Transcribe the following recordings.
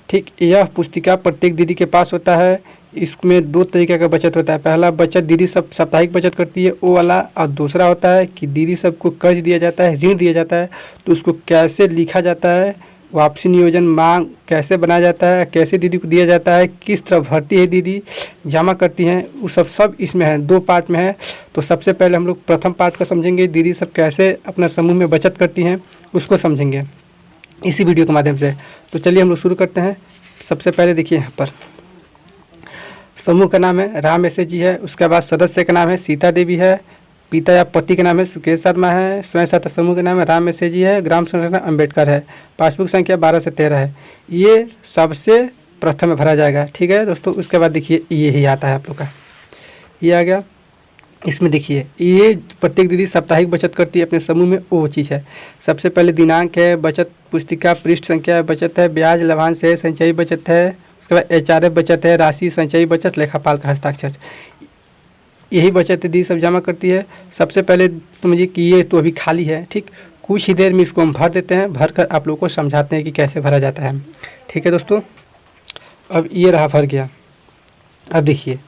ठीक, यह पुस्तिका प्रत्येक दीदी के पास होता है। इसमें दो तरीके का बचत होता है। पहला बचत दीदी सब साप्ताहिक बचत करती है वो वाला, और दूसरा होता है कि दीदी सबको कर्ज दिया जाता है, ऋण दिया जाता है, तो उसको कैसे लिखा जाता है, वापसी नियोजन मांग कैसे बनाया जाता है, कैसे दीदी को दिया जाता है, किस तरह भरती है दीदी, जमा करती हैं, वो सब इसमें है। 2 पार्ट में है। तो सबसे पहले हम लोग प्रथम पार्ट को समझेंगे, दीदी सब कैसे अपना समूह में बचत करती हैं उसको समझेंगे इसी वीडियो के माध्यम से। तो चलिए हम लोग शुरू करते हैं। सबसे पहले देखिए यहाँ पर समूह का नाम है राम ऐसे जी है। उसके बाद सदस्य का नाम है सीता देवी है। पिता या पति का नाम है सुकेश शर्मा है। स्वयं सहायता समूह का नाम है राम ऐसे जी है। ग्राम संगठन अम्बेडकर है। पासबुक संख्या 12 से 13 है। ये सबसे प्रथम में भरा जाएगा। ठीक है दोस्तों। उसके बाद देखिए ये ही आता है आप लोग का, ये आ गया। इसमें देखिए ये प्रत्येक दीदी साप्ताहिक बचत करती है अपने समूह में, वो चीज़ है। सबसे पहले दिनांक है, बचत पुस्तिका, पृष्ठ संख्या, बचत है, ब्याज लाभांश है, संचयी बचत है, उसके बाद एचआरएफ बचत है, राशि, संचयी बचत, लेखापाल का हस्ताक्षर, यही बचत दीदी सब जमा करती है। सबसे पहले समझिए कि ये तो अभी खाली है। ठीक, कुछ ही देर में इसको हम भर देते हैं, भर कर आप लोगों को समझाते हैं कि कैसे भरा जाता है। ठीक है दोस्तों। अब ये रहा भर गया। अब देखिए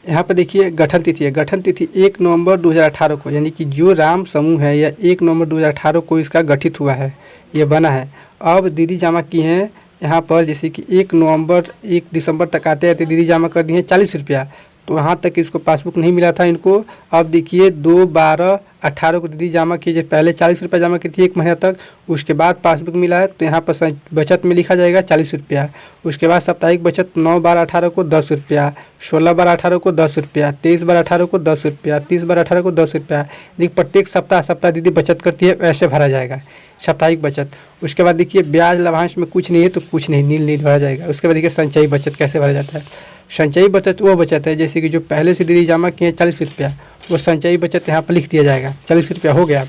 यहाँ पर देखिए गठन तिथि है। गठन तिथि 1 नवंबर 2018 को, यानी कि जो राम समूह है यह 1 नवंबर 2018 को इसका गठित हुआ है, ये बना है। अब दीदी जमा की हैं यहाँ पर, जैसे कि 1 नवंबर 1 दिसंबर तक आते हैं तो दीदी जमा कर दी है 40 रुपया। तो यहाँ तक इसको पासबुक नहीं मिला था इनको। अब देखिए 2/12/18 को दीदी जमा कीजिए, पहले 40 रुपया जमा की थी 1 महीना तक, उसके बाद पासबुक मिला है तो यहाँ पर बचत में लिखा जाएगा 40 रुपया। उसके बाद साप्ताहिक बचत 9/12/18 को 10 रुपया, 16/12/18 को 10 रुपया, 23/12/18 को 10 रुपया, 30/12/18 को 10 रुपया। लेकिन प्रत्येक सप्ताह दीदी बचत करती है, ऐसे भरा जाएगा साप्ताहिक बचत। उसके बाद देखिए ब्याज लाभांश में कुछ नहीं है तो कुछ नहीं, नील भरा जाएगा। उसके बाद देखिए संचयी बचत कैसे भरा जाता है। संचयी बचत वो बचत है जैसे कि जो पहले से दीदी जमा किए 40 रुपया, वो संचयी बचत यहाँ पर लिख दिया जाएगा, 40 रुपया हो गया।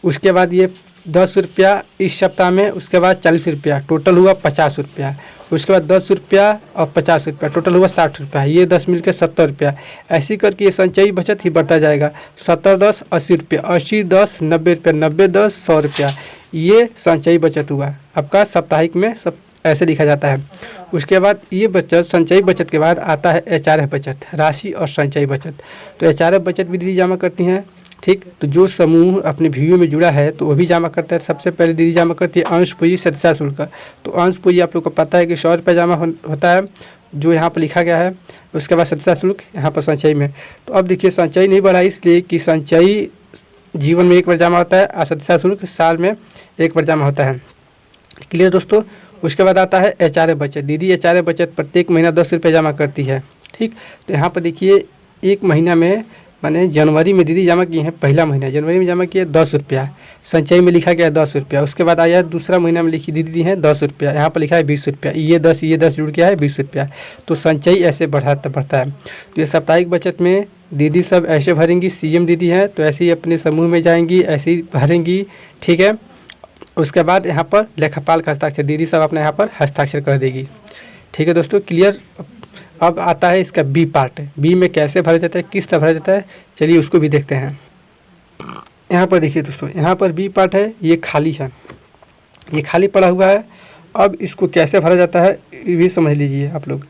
उसके बाद ये 10 रुपया इस सप्ताह में, उसके बाद 40 रुपया, टोटल हुआ 50 रुपया। उसके बाद 10 रुपया और 50 रुपया, टोटल हुआ 60 रुपया। ये 10 मिलकर 70 रुपया। ऐसी करके ये संचयी बचत ही बढ़ता जाएगा। 70 10 80 रुपया, 80 10 90 रुपया, 90 10 100 रुपया। ये संचयी बचत हुआ आपका साप्ताहिक में, सब ऐसे लिखा जाता है। उसके बाद ये बचत, संचयी बचत के बाद आता है एचआरएफ बचत, राशि और संचयी बचत। तो एचआरएफ बचत भी दीदी जमा करती हैं। ठीक, तो जो समूह अपने वीडियो में जुड़ा है तो वो भी जमा करता है। सबसे पहले दीदी जमा करती है अंश पूंजी सदस्यता शुल्क। तो अंश पूंजी आप लोग को पता है कि 100 रुपये जमा होता है, जो यहाँ पर लिखा गया है। उसके बाद सदस्यता शुल्क यहाँ पर संचयी में। तो अब देखिए संचयी नहीं बढ़ा इसलिए कि संचयी जीवन में 1 बार जमा होता है और सदस्यता शुल्क साल में 1 बार जमा होता है। क्लियर दोस्तों। उसके बाद आता है एचआरएफ बचत। दीदी एचआरएफ बचत प्रत्येक महीना 10 रुपये जमा करती है। ठीक, तो यहाँ पर देखिए 1 महीना में, माने जनवरी में दीदी जमा किए हैं, पहला महीना जनवरी में जमा किए 10 रुपया, संचयी में लिखा गया 10 रुपया। उसके बाद आया दूसरा महीना में लिखी दीदी हैं 10 रुपया, यहाँ पर लिखा है 20 रुपया, ये 10 जुड़ गया है 20 रुपया। तो संचयी ऐसे बढ़ता है। तो ये साप्ताहिक बचत में दीदी सब ऐसे भरेंगी। सीएम दीदी हैं तो ऐसे ही अपने समूह में जाएंगी, ऐसे ही भरेंगी। ठीक है। उसके बाद यहाँ पर लेखापाल का हस्ताक्षर, दीदी सब अपने यहाँ पर हस्ताक्षर कर देगी। ठीक है दोस्तों, क्लियर। अब आता है इसका बी पार्ट। बी में कैसे भरा जाता है, किस तरह भरा जाता है, चलिए उसको भी देखते हैं। यहाँ पर देखिए दोस्तों, यहाँ पर बी पार्ट है, ये खाली है, ये खाली पड़ा हुआ है। अब इसको कैसे भरा जाता है ये भी समझ लीजिए आप लोग।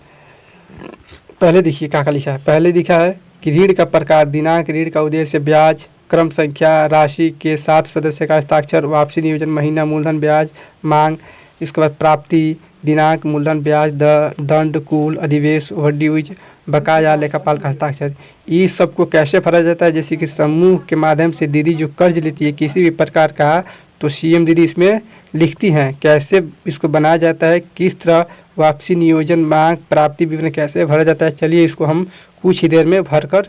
पहले देखिए क्या लिखा है। पहले लिखा है कि ऋण का प्रकार, दिनांक, ऋण का उद्देश्य, ब्याज, क्रम संख्या, राशि के साथ सदस्य का हस्ताक्षर, वापसी नियोजन, महीना, मूलधन, ब्याज, मांग। इसके बाद प्राप्ति, दिनांक, मूलधन, ब्याज, दंड, कुल, अधिवेश, ओवरड्यूज, बकाया, लेखापाल का हस्ताक्षर। इस सब को कैसे भरा जाता है, जैसे कि समूह के माध्यम से दीदी जो कर्ज लेती है किसी भी प्रकार का, तो सीएम दीदी इसमें लिखती हैं कैसे इसको बनाया जाता है, किस तरह वापसी नियोजन, मांग, प्राप्ति विवरण कैसे भरा जाता है। चलिए इसको हम कुछ ही देर में भर कर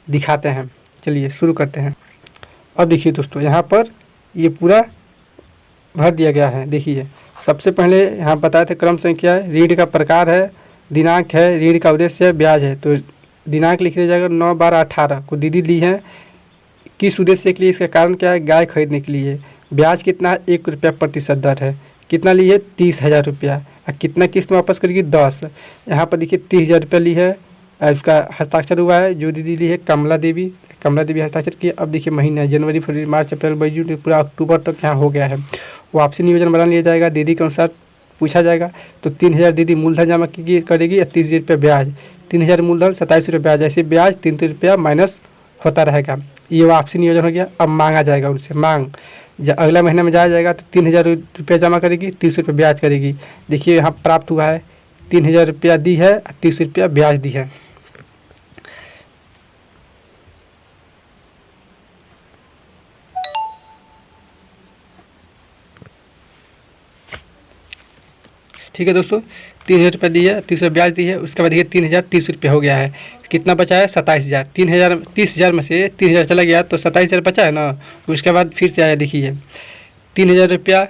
दिखाते हैं। चलिए शुरू करते हैं। अब देखिए दोस्तों, यहाँ पर ये पूरा भर दिया गया है। देखिए सबसे पहले यहाँ बताए थे क्रम संख्या है, ऋण का प्रकार है, दिनांक है, ऋण का उद्देश्य है, ब्याज है। तो दिनांक लिख दिया जाएगा 9/12/18 को दीदी ली है, किस उद्देश्य के लिए, इसका कारण क्या है, गाय खरीदने के लिए। ब्याज कितना है, 1 रुपया प्रतिशत दर है। कितना ली है, 30,000 रुपया। और कितना किस्त में वापस करेगी, 10। यहाँ पर देखिए 30,000 रुपया ली है, उसका हस्ताक्षर हुआ है। जो दीदी ली है कमला देवी हस्ताक्षर की। अब देखिए महीना जनवरी, फरवरी, मार्च, अप्रैल, मई, जून, पूरा अक्टूबर तक यहाँ हो गया है। वापसी नियोजन बना लिया जाएगा दीदी के अनुसार पूछा जाएगा। तो 3000 दीदी मूलधन जमा करेगी और 30 रुपये ब्याज, 3000 मूलधन 27 रुपये ब्याज, ऐसे ब्याज 3 रुपया माइनस होता रहेगा। ये वापसी नियोजन हो गया। अब मांगा जाएगा उनसे, मांग अगला महीने में जाया जाएगा तो 3000 रुपया जमा करेगी, 30 रुपये ब्याज करेगी। देखिए यहाँ प्राप्त हुआ है 3000 रुपया दी है, 30 रुपया ब्याज दी है। ठीक है दोस्तों, 3000 रुपये दी है, 30 रुपये ब्याज दी है। उसके बाद देखिए 3000 30 रुपये हो गया है, कितना बचा है 27,000। 30,000 में से 30,000 चला गया तो 27,000 बचा है ना। उसके बाद फिर से आया, देखिए 3000 रुपया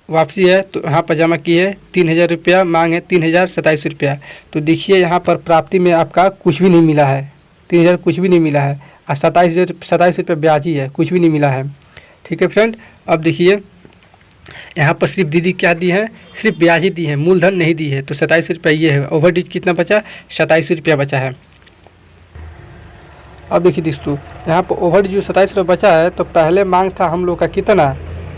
वापसी है तो यहाँ पर जमा की है 3000 रुपया, मांग है 3027 रुपया। तो देखिए यहाँ पर प्राप्ति में आपका कुछ भी नहीं मिला है, 3000 कुछ भी नहीं मिला है और 27 रुपये ब्याज ही है, कुछ भी नहीं मिला है। ठीक है फ्रेंड, अब देखिए यहाँ पर सिर्फ दीदी क्या दी है, सिर्फ ब्याज ही दी है, मूलधन नहीं दी है। तो 27 रुपये ये है, ओवर ड्यूज कितना बचा, 27 रुपया बचा है। अब देखिए दोस्तों यहाँ पर ओवर ड्यूज 27 रुपये बचा है। तो पहले मांग था हम लोग का कितना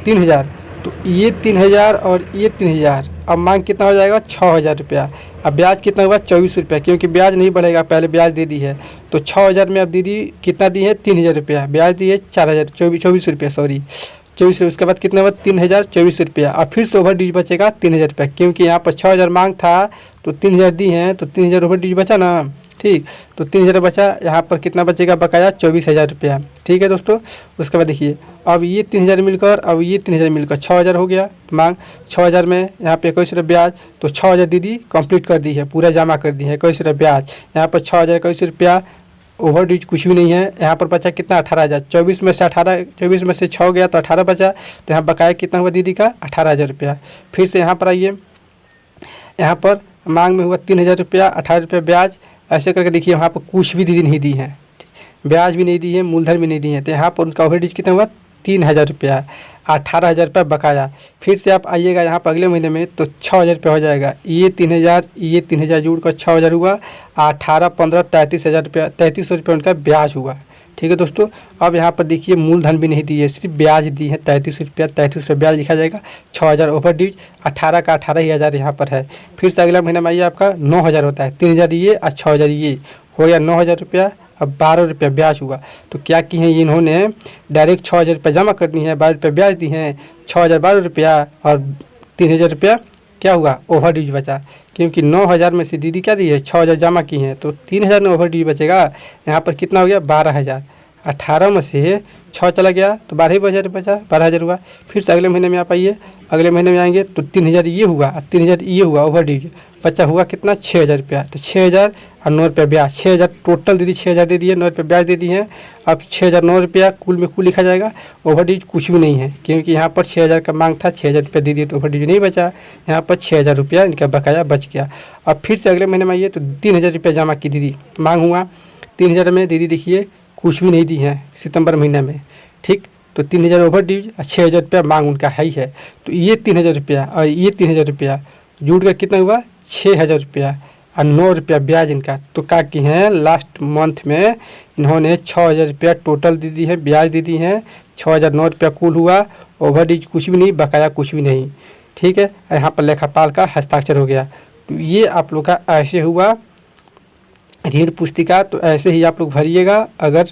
3000, तो ये 3000 और ये 3000, अब मांग कितना हो जाएगा 6000 रुपया। अब ब्याज कितना हुआ 24 रुपया, क्योंकि ब्याज नहीं बढ़ेगा, पहले ब्याज दे दी है। तो 6000 में अब दीदी कितना दी है 3000 रुपया, ब्याज दी है 24 रुपया, सॉरी 24। उसके बाद कितना हुआ 3024 रुपया। और फिर से ओवर ड्यूज बचेगा 3000 रुपया, क्योंकि यहाँ पर 6000 मांग था तो 3000 दी हैं, तो 3000 ओवर ड्यूज बचा ना। ठीक, तो 3000 बचा, यहाँ पर कितना बचेगा बकाया 24,000 रुपया। ठीक है दोस्तों, उसके बाद देखिए अब ये 3000 मिलकर, अब ये 3000 मिलकर 6000 हो गया मांग। 6000 में यहाँ पे 21 रुपये ब्याज, तो 6000 दीदी कंप्लीट कर दी है, पूरा जमा कर दी है 21 रुपये ब्याज। यहाँ पर 6000 21 रुपया, ओवर ड्यूज कुछ भी नहीं है। यहाँ पर बचा कितना 18,000, 24 में से 6 गया तो 18 बचा। तो यहाँ बकाया कितना हुआ दीदी का 18,000 रुपया। फिर से यहाँ पर आइए, यहाँ पर मांग में हुआ 3000 रुपया, 18 रुपये ब्याज, ऐसे करके देखिए वहाँ पर कुछ भी दीदी नहीं दी है, ब्याज भी नहीं दी है, मूलधन भी नहीं दी है। तो यहाँ पर उनका ओवर ड्यूज कितना हुआ 3000 रुपया, 18,000 रुपया बकाया। फिर से आप आइएगा यहाँ पर अगले महीने में तो 6000 रुपया हो जाएगा। ये 3000 जोड़कर 6000 हुआ, 18 15 33,000 रुपया, 3300 रुपया उनका ब्याज हुआ। ठीक है दोस्तों, अब यहाँ पर देखिए मूलधन भी नहीं दी है, सिर्फ ब्याज दी है 33 रुपया, 33 रुपया ब्याज लिखा जाएगा। 6000 ओवर ड्यूज, 18 का 18,000 यहाँ पर है। फिर से अगला महीना में आइए आपका 9000 होता है, 3000 ये और 6000 ये हो गया 9000 रुपया। अब 12 रुपया ब्याज हुआ। तो क्या की है इन्होंने डायरेक्ट 6000 रुपया जमा कर दी है, 12 रुपया ब्याज दी हैं, 6000 12 रुपया और 3000 रुपया क्या हुआ ओवर ड्यूज बचा। क्योंकि 9000 में से दीदी क्या दी है 6000 जमा की हैं, तो 3000 में ओवर ड्यूज बचेगा। यहाँ पर कितना हो गया 12000, 18 में से 6 चला गया तो 12,000 बचा, 12000 हुआ। फिर से अगले महीने में आप आइए, अगले महीने में आएंगे तो 3000 ये हुआ, 3000 ये हुआ ओवर ड्यूज, बचा हुआ कितना 6000 रुपया। तो 6000 और 9 रुपया ब्याज, 6000 टोटल दीदी 6000 दे दिए, 9 रुपये ब्याज दे दिए हैं। अब 6000 9 रुपया कुल में कुल लिखा जाएगा, ओवर ड्यूज कुछ भी नहीं है, क्योंकि यहाँ पर 6000 का मांग था, 6000 रुपया दे दिए तो ओवर ड्यूज नहीं बचा। यहाँ पर 6000 रुपया इनका बकाया बच गया। अब फिर से अगले महीने में आइए तो 3000 रुपया जमा की दीदी, मांग हुआ 3000 में दीदी देखिए कुछ भी नहीं दी है सितंबर महीने में। ठीक, तो 3000 ओवर ड्यूज और 6000 रुपया मांग उनका है ही है। तो ये 3000 रुपया और ये 3000 रुपया जुड़ कर कितना हुआ 6000 रुपया और 9 रुपया ब्याज इनका। तो क्या की हैं लास्ट मंथ में इन्होंने 6000 रुपया टोटल दे दी है, ब्याज दे दी हैं, 6000 9 रुपया कुल हुआ, ओवर ड्यूज कुछ भी नहीं, बकाया कुछ भी नहीं। ठीक है, यहाँ पर लेखापाल का हस्ताक्षर हो गया। तो ये आप लोग का ऐसे हुआ ऋण पुस्तिका। तो ऐसे ही आप लोग भरिएगा। अगर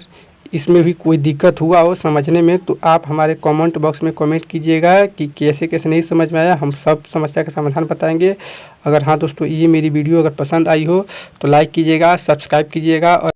इसमें भी कोई दिक्कत हुआ हो समझने में तो आप हमारे कमेंट बॉक्स में कमेंट कीजिएगा कि कैसे कैसे नहीं समझ में आया, हम सब समस्या का समाधान बताएंगे। अगर हाँ दोस्तों ये मेरी वीडियो अगर पसंद आई हो तो लाइक कीजिएगा, सब्सक्राइब कीजिएगा और